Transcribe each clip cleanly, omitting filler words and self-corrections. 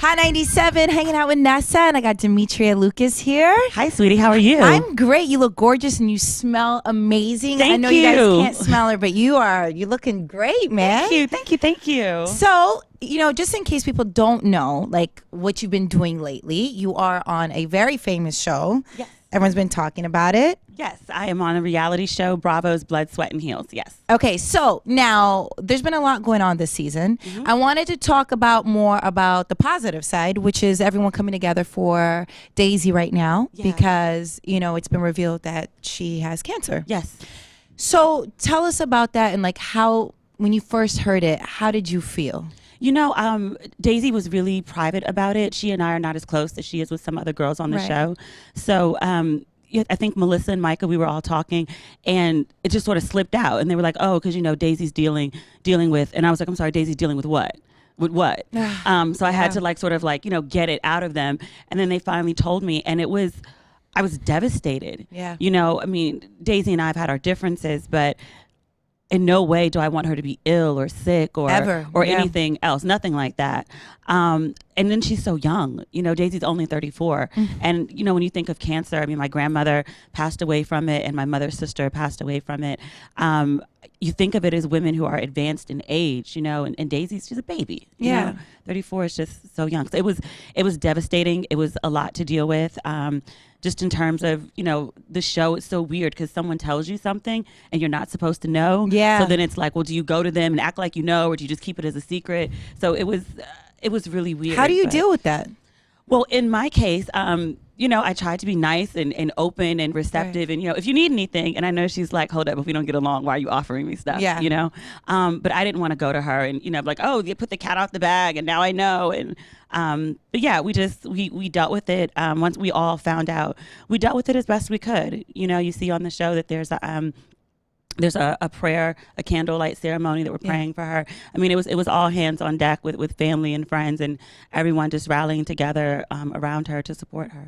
Hot 97, hanging out with Nessa, and I got Demetria Lucas here. Hi, sweetie. How are you? I'm great. You look gorgeous and you smell amazing. Thank I know you. you guys can't smell her, but you're looking great, man. Thank you. So, just in case people don't know, like, what you've been doing lately, you are on a very famous show. Yes. Everyone's been talking about it. Yes, I am on a reality show, Bravo's Blood, Sweat, and Heels. Yes. Okay, so now there's been a lot going on this season. I wanted to talk more about the positive side, which is everyone coming together for Daisy right now because, it's been revealed that she has cancer. Yes. So tell us about that and like how, when you first heard it, how did you feel? Daisy was really private about it. She and I are not as close as she is with some other girls on the show. So, I think Melissa and Micah, we were all talking and it just sort of slipped out and they were like, oh, because, Daisy's dealing with, and I was like, I'm sorry, Daisy's dealing with what? With what? So I had to get it out of them. And then they finally told me and I was devastated. Yeah. Daisy and I have had our differences, but in no way do I want her to be ill or sick or anything else. Nothing like that. And then she's so young. Daisy's only 34. And, when you think of cancer, my grandmother passed away from it and my mother's sister passed away from it. You think of it as women who are advanced in age, and Daisy's just a baby. You know? 34 is just so young. So it was devastating. It was a lot to deal with. Just in terms of, the show is so weird because someone tells you something and you're not supposed to know. Yeah. So then it's like, well, do you go to them and act like you know, or do you just keep it as a secret? So it was really weird. How do you deal with that? Well, in my case, I tried to be nice and open and receptive. Right. And, if you need anything, and I know she's like, hold up, if we don't get along, why are you offering me stuff? Yeah. But I didn't want to go to her and, be like, oh, you put the cat out the bag and now I know. And, but yeah, we dealt with it. Once we all found out, we dealt with it as best we could. You see on the show that there's a prayer, a candlelight ceremony that we're praying for her. It was all hands on deck with family and friends and everyone just rallying together around her to support her.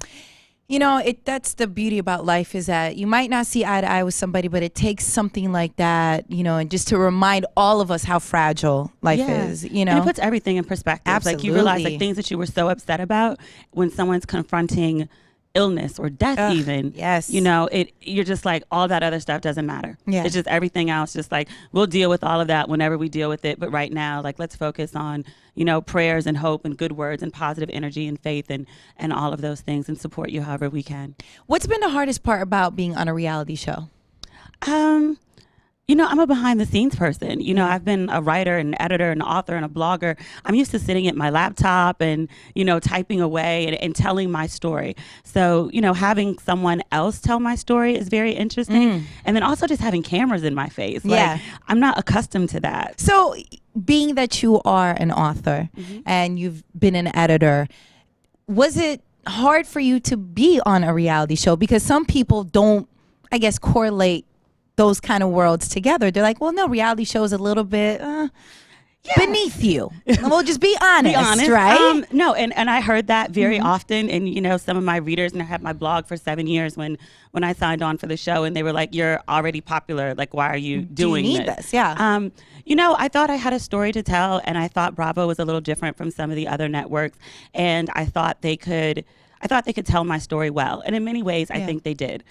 That's the beauty about life is that you might not see eye to eye with somebody, but it takes something like that, and just to remind all of us how fragile life is, And it puts everything in perspective. Absolutely. Like you realize things that you were so upset about when someone's confronting illness or death even. Yes. You're just like, all that other stuff doesn't matter. Yeah. It's just everything else, just like, we'll deal with all of that whenever we deal with it. But right now, like, let's focus on, prayers and hope and good words and positive energy and faith and all of those things and support you however we can. What's been the hardest part about being on a reality show? I'm a behind the scenes person. I've been a writer and editor and author and a blogger. I'm used to sitting at my laptop and, typing away and telling my story. So, having someone else tell my story is very interesting. And then also just having cameras in my face. Like, I'm not accustomed to that. So being that you are an author and you've been an editor, was it hard for you to be on a reality show? Because some people don't, I guess, correlate those kind of worlds together. They're like, well, no, reality show is a little bit beneath you. We'll just be honest, right? No, and I heard that very often. And, some of my readers, and I had my blog for 7 years when I signed on for the show, and they were like, you're already popular. Like, why are you doing you need this? Yeah. I thought I had a story to tell, and I thought Bravo was a little different from some of the other networks. And I thought they could tell my story well. And in many ways, I think they did.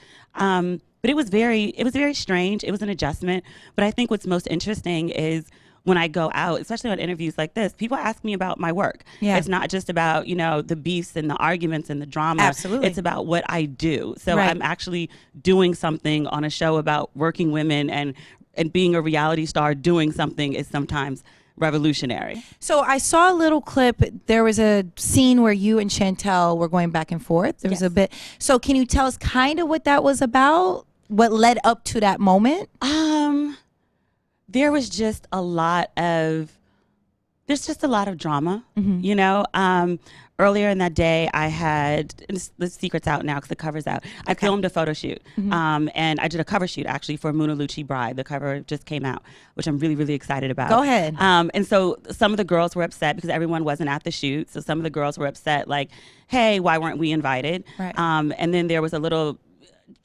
But it was very strange. It was an adjustment. But I think what's most interesting is when I go out, especially on interviews like this, people ask me about my work. Yeah. It's not just about, the beefs and the arguments and the drama. Absolutely. It's about what I do. So I'm actually doing something on a show about working women, and being a reality star doing something is sometimes revolutionary. So I saw a little clip. There was a scene where you and Chantal were going back and forth. There was a bit. So can you tell us kind of what that was about? What led up to that moment? There was just a lot of drama, Earlier in that day, I had, the secret's out now because the cover's out. I filmed a photo shoot, and I did a cover shoot actually for Muna Lucci Bride. The cover just came out, which I'm really, really excited about. Go ahead. And so some of the girls were upset because everyone wasn't at the shoot. So some of the girls were upset, like, hey, why weren't we invited? Right. And then there was a little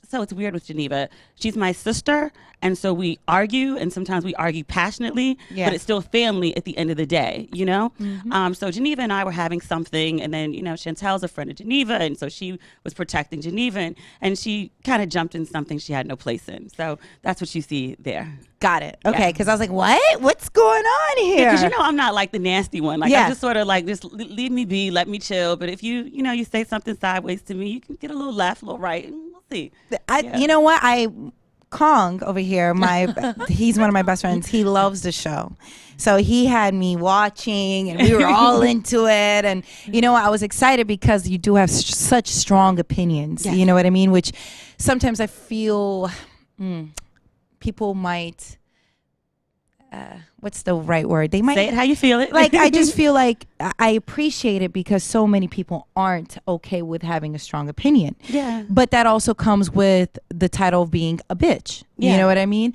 so it's weird with Geneva. She's my sister, and so we argue, and sometimes we argue passionately, but it's still family at the end of the day, you know? So Geneva and I were having something, and then, you know, Chantal's a friend of Geneva, and so she was protecting Geneva, and she kind of jumped in something she had no place in. So that's what you see there. Got it. Okay, because I was like, what? What's going on here? Because, you know, I'm not like the nasty one. Like, I'm just sort of like, just leave me be, let me chill. But if you know, you say something sideways to me, you can get a little left, a little right, and we'll see. You know what? Kong over here, he's one of my best friends. He loves the show. So he had me watching, and we were all into it. And, you know, I was excited because you do have such strong opinions. Yes. You know what I mean? Which sometimes I feel people might... what's the right word? They might say it how you feel it. Like, I just feel like I appreciate it because so many people aren't okay with having a strong opinion. Yeah. But that also comes with the title of being a bitch. Yeah. You know what I mean?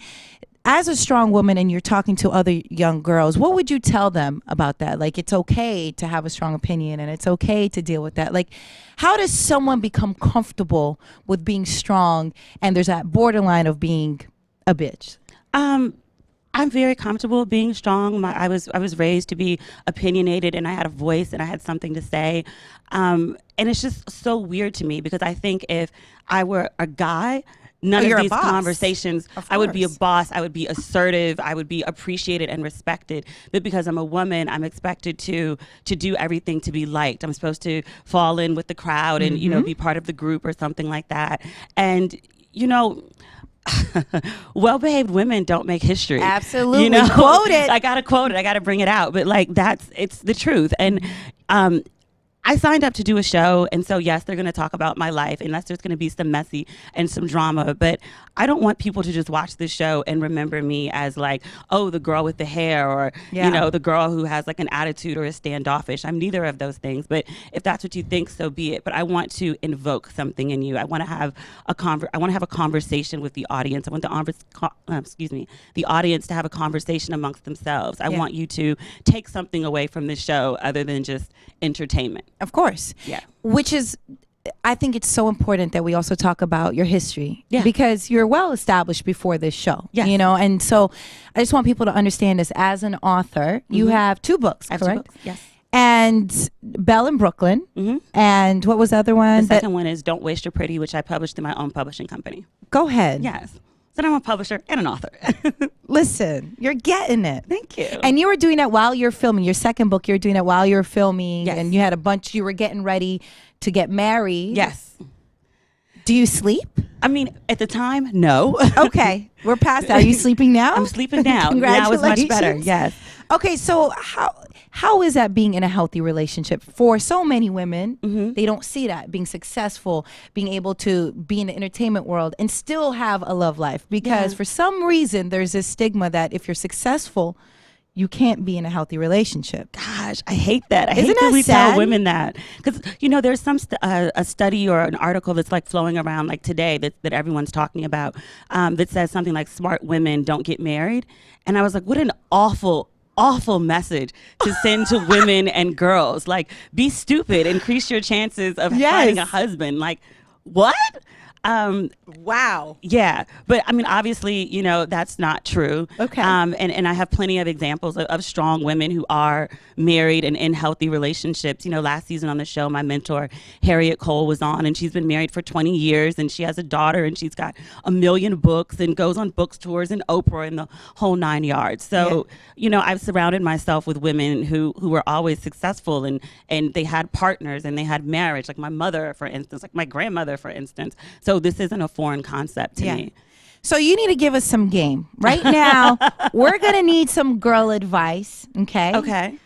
As a strong woman and you're talking to other young girls, what would you tell them about that? Like, it's okay to have a strong opinion and it's okay to deal with that. Like, how does someone become comfortable with being strong and there's that borderline of being a bitch? I'm very comfortable being strong. I was raised to be opinionated, and I had a voice and I had something to say. And it's just so weird to me because I think if I were a guy, none of these conversations, I would be a boss, I would be assertive, I would be appreciated and respected. But because I'm a woman, I'm expected to do everything to be liked. I'm supposed to fall in with the crowd and, you know, be part of the group or something like that. And, you know, well-behaved women don't make history. Absolutely. You know? Quote it. I gotta quote it. I gotta bring it out. But like it's the truth. And I signed up to do a show, and so yes, they're going to talk about my life, unless there's going to be some messy and some drama. But I don't want people to just watch this show and remember me as like, oh, the girl with the hair, or you know, the girl who has like an attitude or is standoffish. I'm neither of those things. But if that's what you think, so be it. But I want to invoke something in you. I want to have a conversation with the audience. I want the audience to have a conversation amongst themselves. I want you to take something away from this show other than just entertainment. Of course. Yeah. Which is, I think it's so important that we also talk about your history. Yeah. Because you're well established before this show. Yeah. You know, and so I just want people to understand this. As an author, you have 2 books, correct? 2 books, yes. And Belle in Brooklyn. And what was the other one? The second one is Don't Waste Your Pretty, which I published in my own publishing company. Go ahead. Yes. So I'm a publisher and an author. Listen, you're getting it. Thank you. And you were doing that while you're filming. Your second book, you were doing it while you were filming. Yes. And you had you were getting ready to get married. Yes. Do you sleep? I mean, at the time, no. Okay. We're past that. Are you sleeping now? I'm sleeping now. Congratulations. Now is much better. Yes. Okay, so how is that being in a healthy relationship? For so many women, they don't see that, being successful, being able to be in the entertainment world and still have a love life. Because for some reason, there's this stigma that if you're successful, you can't be in a healthy relationship. Gosh, I hate that. I hate that we tell women that. Because, you know, there's some a study or an article that's like flowing around like today that everyone's talking about that says something like smart women don't get married. And I was like, what an awful message to send to women and girls. Like, be stupid, increase your chances of finding a husband. Like, what? Wow. Yeah. But I mean, obviously, you know, that's not true. Okay. And I have plenty of examples of strong women who are married and in healthy relationships. You know, last season on the show, my mentor, Harriet Cole, was on, and she's been married for 20 years, and she has a daughter, and she's got 1 million books and goes on book tours and Oprah and the whole 9 yards. So, you know, I've surrounded myself with women who were always successful, and they had partners and they had marriage, like my mother, for instance, like my grandmother, for instance. So this isn't a foreign concept to me. So you need to give us some game. Right now, we're going to need some girl advice, okay? Okay.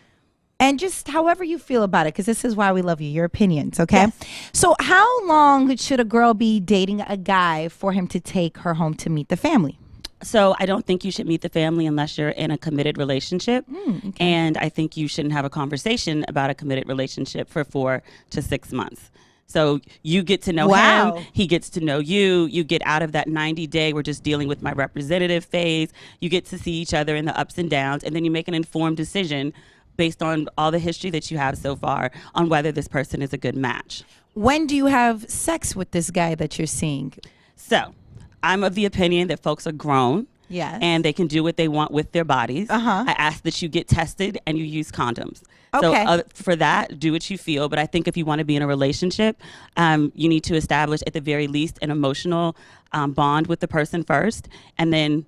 And just however you feel about it, because this is why we love you, your opinions, okay? Yes. So how long should a girl be dating a guy for him to take her home to meet the family? So I don't think you should meet the family unless you're in a committed relationship. Okay. And I think you shouldn't have a conversation about a committed relationship for 4 to 6 months. So you get to know him, he gets to know you, you get out of that 90-day, we're just dealing with my representative phase, you get to see each other in the ups and downs, and then you make an informed decision based on all the history that you have so far on whether this person is a good match. When do you have sex with this guy that you're seeing? So I'm of the opinion that folks are grown. Yes. And they can do what they want with their bodies. Uh-huh. I ask that you get tested and you use condoms. Okay. So for that, do what you feel. But I think if you want to be in a relationship, you need to establish at the very least an emotional bond with the person first and then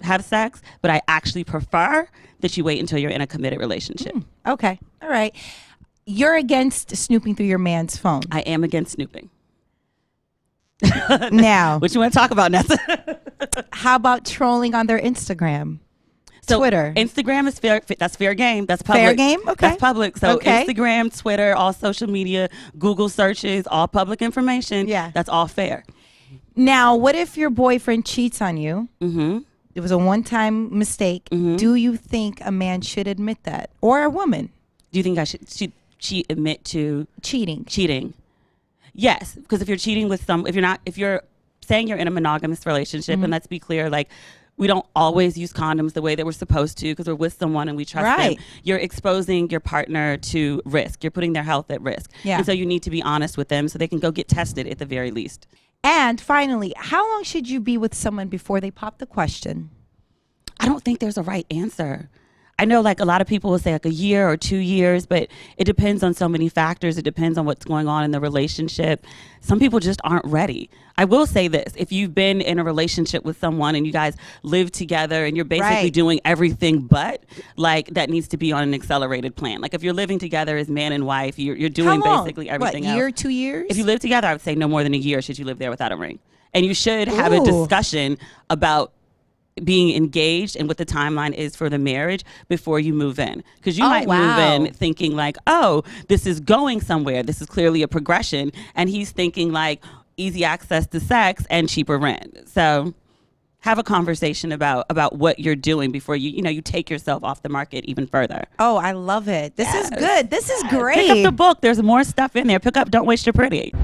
have sex. But I actually prefer that you wait until you're in a committed relationship. Okay. All right. You're against snooping through your man's phone. I am against snooping. Now, what you want to talk about, Nessa? How about trolling on their Instagram? So Twitter. Instagram is fair. That's fair game. That's public. Fair game? Okay. That's public. So Okay. Instagram, Twitter, all social media, Google searches, all public information. Yeah. That's all fair. Now, what if your boyfriend cheats on you? Mm-hmm. It was a one-time mistake. Mm-hmm. Do you think a man should admit that? Or a woman? Do you think I should admit to Cheating. Yes, because if you're cheating with if you're saying you're in a monogamous relationship, and let's be clear, like, we don't always use condoms the way that we're supposed to because we're with someone and we trust them. You're exposing your partner to risk. You're putting their health at risk. Yeah. And so you need to be honest with them so they can go get tested at the very least. And finally, how long should you be with someone before they pop the question? I don't think there's a right answer. I know, like, a lot of people will say like a year or 2 years, but it depends on so many factors. It depends on what's going on in the relationship. Some people just aren't ready. I will say this. If you've been in a relationship with someone and you guys live together and you're basically doing everything but, like, that needs to be on an accelerated plan. Like, if you're living together as man and wife, you're doing basically everything else. Year, 2 years? If you live together, I would say no more than a year should you live there without a ring. And you should have a discussion about being engaged and what the timeline is for the marriage before you move in, because you might move in thinking like, oh, this is going somewhere, this is clearly a progression, and he's thinking like easy access to sex and cheaper rent. So have a conversation about what you're doing before you take yourself off the market even further. Oh, I love it. This is good. This is great. Pick up the book. There's more stuff in there. Pick up Don't Waste Your Pretty.